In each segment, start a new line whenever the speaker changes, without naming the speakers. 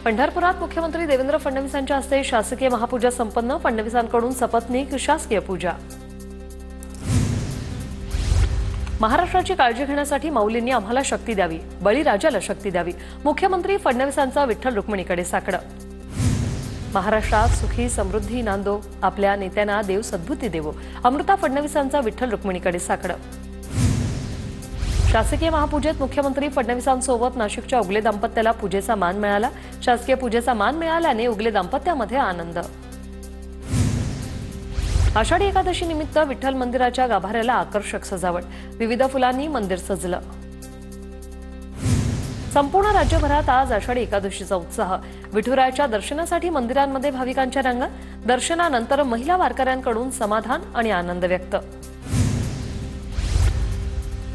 पंढरपुरात मुख्यमंत्री देवेंद्र फडणवीसांच्या हस्ते शासकीय महापूजा संपन्न। फडणवीसांकडून सपत्नीक शासकीय पूजा। महाराष्ट्राची काळजी घेण्यासाठी माऊलींनी आम्हाला शक्ती द्यावी, बळीराजाला शक्ती द्यावी। मुख्यमंत्री फडणवीसांचा विठ्ठल रुक्मिणीकडे साकडं। महाराष्ट्रात सुखी समृद्धी नांदो, आपल्या नेत्यांना देव सद्बुद्धी देवो। अमृता फडणवीसांचा विठ्ठल रुक्मिणीकडे साकडं। शासकीय महापूजेत मुख्यमंत्री फडणवीसांसोबत नाशिकच्या उगले दाम्पत्याला पूजेचा मान मिळाला। शासकीय पूजेचा मान मिळाल्याने उगले दाम्पत्यामध्ये आनंद। आषाढी एकादशी निमित्त विठ्ठल मंदिराच्या गाभाऱ्याला आकर्षक सजावट, विविध फुलांनी मंदिर सजलं। संपूर्ण राज्यभरात आज आषाढी एकादशीचा उत्साह। विठुरायाच्या दर्शनासाठी मंदिरांमध्ये भाविकांच्या रांगा। दर्शनानंतर महिला वारकऱ्यांकडून समाधान आणि आनंद व्यक्त।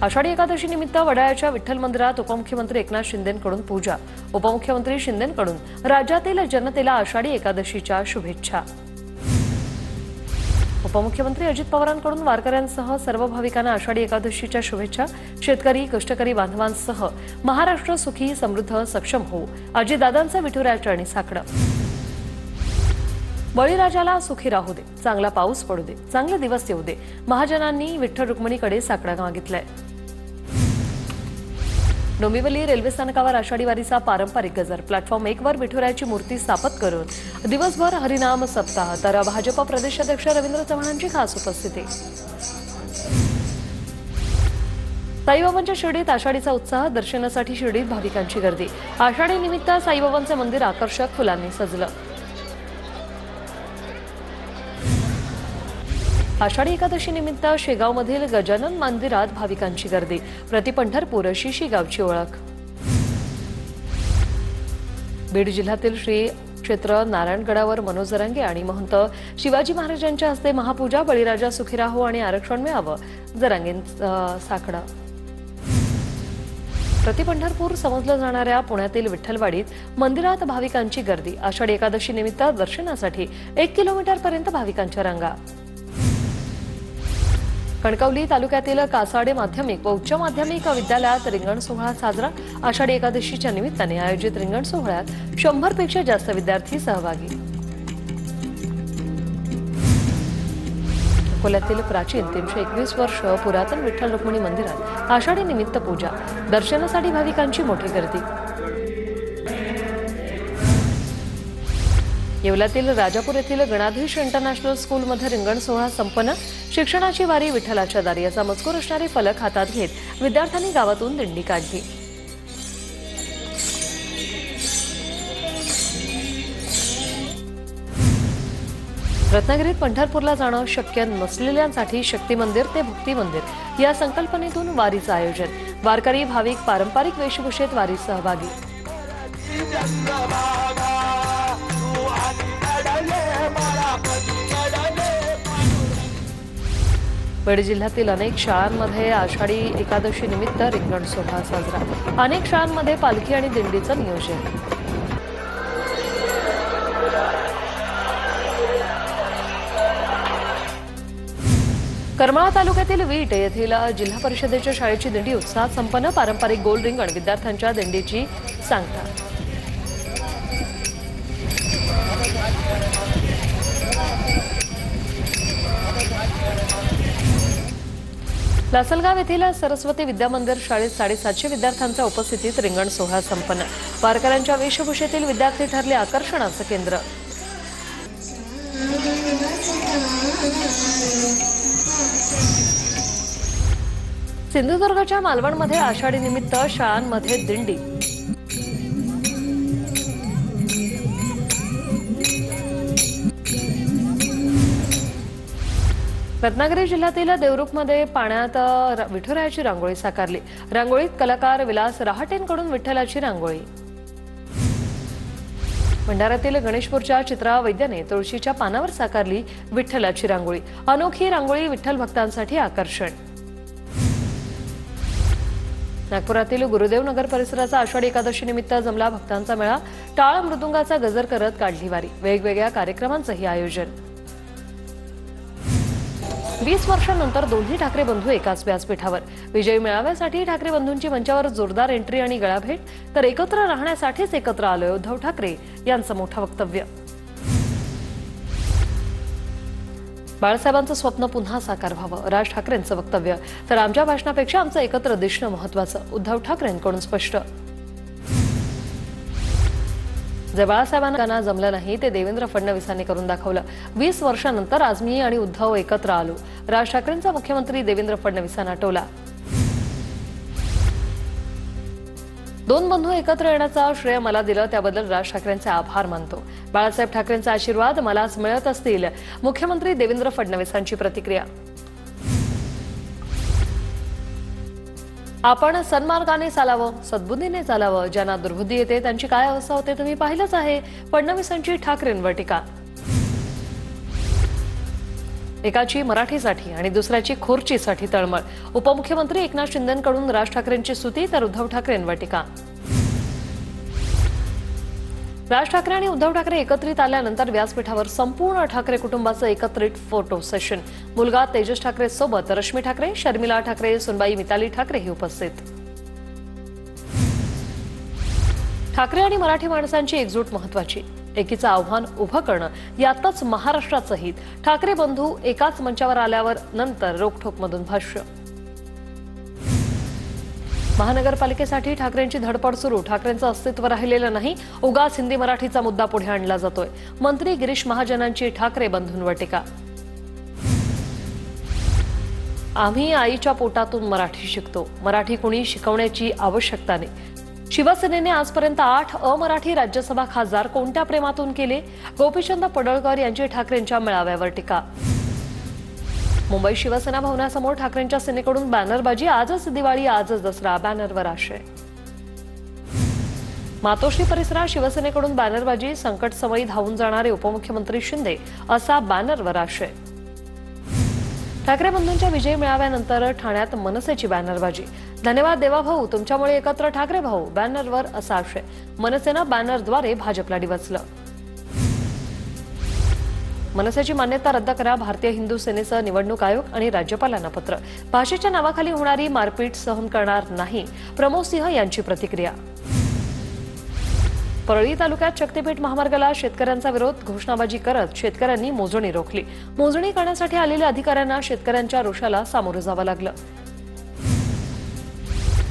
आषाढी एकादशी निमित्त वडाळ्याच्या विठ्ठल मंदिरात उपमुख्यमंत्री एकनाथ शिंदेंकडून पूजा। उपमुख्यमंत्री शिंदेंकडून राज्यातील जनतेला आषाढी एकादशीच्या शुभेच्छा। उपमुख्यमंत्री अजित पवारांकडून वारकऱ्यांसह सर्व भाविकांना आषाढी एकादशीच्या शुभेच्छा। शेतकरी कष्टकरी बांधवांसह महाराष्ट्र सुखी समृद्ध सक्षम हो, अजितदादांचं विठुरायाच्या आणि साकडं। बळीराजाला सुखी राहू दे, चांगला पाऊस पडू दे, चांगले दिवस येऊ दे। महाजनांनी विठ्ठल रुक्मिणीकडे साकडं मागितलंय। डोंबिवली रेल्वे स्थानकावर आषाढी वारीचा पारंपरिक गजर। प्लॅटफॉर्म 1 वर विठुरायाची मूर्ती स्थापित करून दिवसभर हरिनाम सप्ताह। तर भाजप प्रदेशाध्यक्ष रवींद्र चव्हाणांची खास उपस्थिती। साईबाबांच्या शिर्डीत आषाढीचा उत्साह। दर्शनासाठी शिर्डीत भाविकांची गर्दी। आषाढी निमित्त साईबाबांचे मंदिर आकर्षक फुलांनी सजलं। आषाढी एकादशी निमित्त शेगावमधील गजानन मंदिरात भाविकांची गर्दी। प्रति पंढरपूर अशी गावची ओळख। बीड जिल्ह्यातील श्री क्षेत्र नारायणगडावर मनोज जरांगे आणि महंत शिवाजी महाराजांच्या हस्ते महापूजा। बळीराजा सुखी राहो आणि आरक्षण मिळावं, जरांगेंचं साकडं। प्रति पंढरपूर समजलं जाणाऱ्या पुण्यातील विठ्ठलवाडीत मंदिरात भाविकांची गर्दी। आषाढी एकादशी निमित्त दर्शनासाठी 1 किलोमीटरपर्यंत भाविकांच्या रांगा। कणकवली तालुक्यातील कासाडे माध्यमिक व उच्च माध्यमिक विद्यालयात रिंगण सोहळा साजरा। आषाढी एकादशीच्या निमित्ताने आयोजित रिंगण सोहळ्यात 100 पेक्षा जास्त विद्यार्थी सहभागी। अकोल्यातील प्राचीन 321 वर्ष पुरातन विठ्ठल रुक्मिणी मंदिरात आषाढी निमित्त पूजा। दर्शनासाठी भाविकांची मोठी गर्दी। येवल्यातील राजापूर येथील गणाधीश इंटरनॅशनल स्कूलमध्ये रिंगण सोहळा संपन्न। शिक्षणाची वारी विठ्ठलाच्या दारी असा मजकूर असणारे फलक हातात घेत विद्यार्थ्यांनी गावातून दिंडी काढली। रत्नागिरीत पंढरपूरला जाणं शक्य नसलेल्यांसाठी शक्ती मंदिर ते भक्ती मंदिर या संकल्पनेतून वारीचं आयोजन। वारकरी भाविक पारंपरिक वेशभूषेत वारीत सहभागी। बीड जिल्ह्यातील अनेक शाळांमध्ये आषाढी एकादशी निमित्त रिंगण सोहळा साजरा। अनेक शाळांमध्ये पालखी आणि दिंडीचं नियोजन। करमाळा तालुक्यातील वीट येथील जिल्हा परिषदेच्या शाळेची दिंडी उत्साहात संपन्न। पारंपरिक गोल रिंगण विद्यार्थ्यांच्या दिंडीची सांगता। लासलगाव येथील सरस्वती विद्यामंदिर शाळेत 750 विद्यार्थ्यांच्या उपस्थितीत रिंगण सोहळा संपन्न। वारकऱ्यांच्या वेशभूषेतील विद्यार्थी ठरले आकर्षणाचं केंद्र। सिंधुदुर्गच्या मालवणमध्ये आषाढी निमित्त शाळांमध्ये दिंडी। रत्नागिरी जिल्ह्यातील देवरुखमध्ये पाण्यात विठुरायाची रांगोळी साकारली। रांगोळीत कलाकार विलास रहाटेंकडून विठ्ठलाची रांगोळी। भंडाऱ्यातील गणेशपूरच्या चित्रा वैद्याने तुळशीच्या पानावर साकारली विठ्ठलाची रांगोळी। अनोखी रांगोळी विठ्ठल भक्तांसाठी आकर्षण। नागपुरातील गुरुदेव नगर परिसराचा आषाढी एकादशी निमित्त जमला भक्तांचा मेळा। टाळ मृदुंगाचा गजर करत काढली वारी। वेगवेगळ्या कार्यक्रमांचंही आयोजन। 20 वर्षांनंतर दोन्ही ठाकरे बंधू एकाच व्यासपीठावर. विजयी मेळाव्यासाठी ठाकरे बंधूंची मंचावर जोरदार एंट्री आणि गळाभेट, तर एकत्र राहण्यासाठीच एकत्र आलोय उद्धव ठाकरे यांचं मोठं वक्तव्य. बाळासाहेबांचं स्वप्न पुन्हा साकार व्हावं, राज ठाकरेंचं वक्तव्य. तर आमच्या भाषणापेक्षा आमचं एकत्र दिसणं महत्त्वाचं, उद्धव ठाकरेंकडून स्पष्ट. जे बाळासाहेबांना जमलं नाही ते देवेंद्र फडणवीसांनी करून दाखवलं. 20 वर्षांनंतर आज मी आणि उद्धव एकत्र आलो, राज ठाकरेंचा मुख्यमंत्री देवेंद्र फडणवीसांना टोला. दोन बंधू एकत्र येण्याचा श्रेय मला दिलं त्याबद्दल राज ठाकरेंचे आभार मानतो. बाळासाहेब ठाकरेंचे आशीर्वाद मलाच मिळत असतील, मुख्यमंत्री देवेंद्र फडणवीसांची प्रतिक्रिया. आपण सन्मार्गाने चालावं, सद्बुद्धीने चालावं. ज्यांना दुर्बुद्धी येते त्यांची काय अवस्था होते तुम्ही पाहिलंच आहे. फडणवीसांची ठाकरेंवर टीका. एकाची मराठीसाठी आणि दुसऱ्याची खोर्चीसाठी तळमळ. उपमुख्यमंत्री एकनाथ शिंदेंकडून राज ठाकरेंची स्तुती, तर उद्धव ठाकरेंवर टीका. राज ठाकरे आणि उद्धव ठाकरे एकत्रित आल्यानंतर व्यासपीठावर संपूर्ण ठाकरे कुटुंबाचं एकत्रित फोटो सेशन. मुलगा तेजस ठाकरे सोबत रश्मी ठाकरे, शर्मिला ठाकरे, सुनबाई मिताली ठाकरे हे उपस्थित. ठाकरे आणि मराठी माणसांची एकजूट महत्वाची. एकीचं आव्हान उभं करणं यातच महाराष्ट्राचं हित. ठाकरे बंधू एकाच मंचावर आल्यावर नंतर रोखठोकमधून भाष्य. महानगरपालिकेसाठी ठाकरेंची धडपड सुरू. ठाकरेंचं अस्तित्व राहिलेलं नाही, उगाच हिंदी मराठीचा मुद्दा पुढे आणला जातोय. मंत्री गिरीश महाजनांची ठाकरे बंधूंवर टीका. आम्ही आईच्या पोटातून मराठी शिकतो, मराठी कुणी शिकवण्याची आवश्यकता नाही. शिवसेनेने आजपर्यंत 8 अमराठी राज्यसभा खासदार कोणत्या प्रेमातून केले? गोपीचंद पडळकर यांची ठाकरेंच्या मेळाव्यावर टीका. मुंबई शिवसेना भवनासमोर ठाकरेंच्या सेनेकडून बॅनरबाजी. आजच दिवाळी आजच दसरा, बॅनरवर आशय. मातोश्री परिसरात शिवसेनेकडून बॅनरबाजी. संकट समयी धावून जाणारे उपमुख्यमंत्री शिंदे असा बॅनरवर आशय. ठाकरे बंधूंच्या विजय मेळाव्यानंतर ठाण्यात मनसेची बॅनरबाजी. धन्यवाद देवाभाऊ, तुमच्यामुळे एकत्र ठाकरे भाऊ, बॅनरवर असा आशय. मनसेनं बॅनरद्वारे भाजपला डिवचलं. मनसेची मान्यता रद्द करा, भारतीय हिंदू सेनेचं निवडणूक आयोग आणि राज्यपालांना पत्र. भाषेच्या नावाखाली होणारी मारपीट सहन करणार नाही, प्रमोद सिंह यांची प्रतिक्रिया. परळी तालुक्यात शक्तीपीठ महामार्गाला शेतकऱ्यांचा विरोध. घोषणाबाजी करत शेतकऱ्यांनी मोजणी रोखली. मोजणी करण्यासाठी आलेल्या अधिकाऱ्यांना शेतकऱ्यांच्या रोषाला सामोरं जावं लागलं.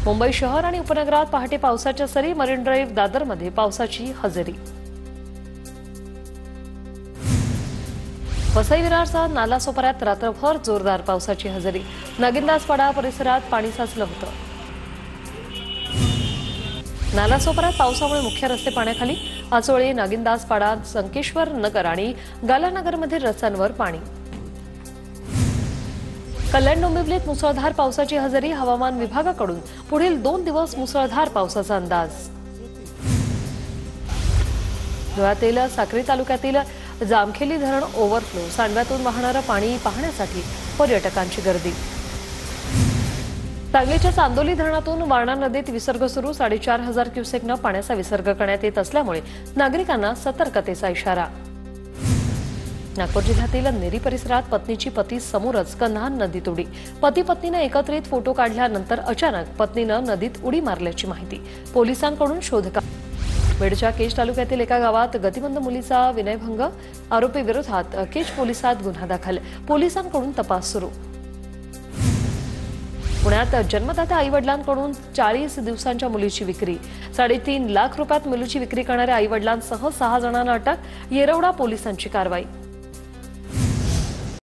मुंबई शहर आणि उपनगरात पहाटे पावसाच्या सरी. मरीन ड्राईव्ह दादरमध्ये पावसाची हजेरी. वसई विरारसह नालासोपाऱ्यात रात्रभर जोरदार पावसाची हजेरी. नागिनदासपाडा परिसरात पाणी साचलं होतं. नालासोपाऱ्यात पावसामुळे मुख्य रस्ते पाण्याखाली. आचोळे, नागिनदासपाडा, संकेश्वर नगर आणि गालानगरमध्ये रस्त्यांवर पाणी. कल्याण डोंबिवलीत मुसळधार पावसाची हजेरी. हवामान विभागाकडून पुढील 2 दिवस मुसळधार पावसाचा अंदाज. धुळ्यातील साक्री तालुक्यातील जामखेली धरण ओव्हरफ्लो. सांडव्यातून वाहणारं पाणी पाहण्यासाठी पर्यटकांची गर्दी. सांगलीच्या चांदोली धरणातून वारणा नदीत विसर्ग सुरू. 4,500 क्युसेकनं पाण्याचा विसर्ग करण्यात येत असल्यामुळे नागरिकांना सतर्कतेचा इशारा. नागपूर जिल्ह्यातील नेरी परिसरात पत्नीची पती समोरच कन्हान नदीत उडी. पती पत्नीनं एकत्रित फोटो काढल्यानंतर अचानक पत्नीनं नदीत उडी मारल्याची माहिती. पोलिसांकडून शोधकार्य. बीडच्या केज तालुक्यातील एका गावात गतिमंद मुलीचा विनयभंग. आरोपी विरोधात केज पोलिसात गुन्हा दाखल. पोलिसांकडून तपास सुरू. पुण्यात जन्मदात्या आईवडिलांकडून 40 दिवसांच्या मुलीची विक्री. 3.5 लाख रुपयात मुलीची विक्री करणाऱ्या आईवडिलांसह 6 जणांना अटक. येरवडा पोलिसांची कारवाई.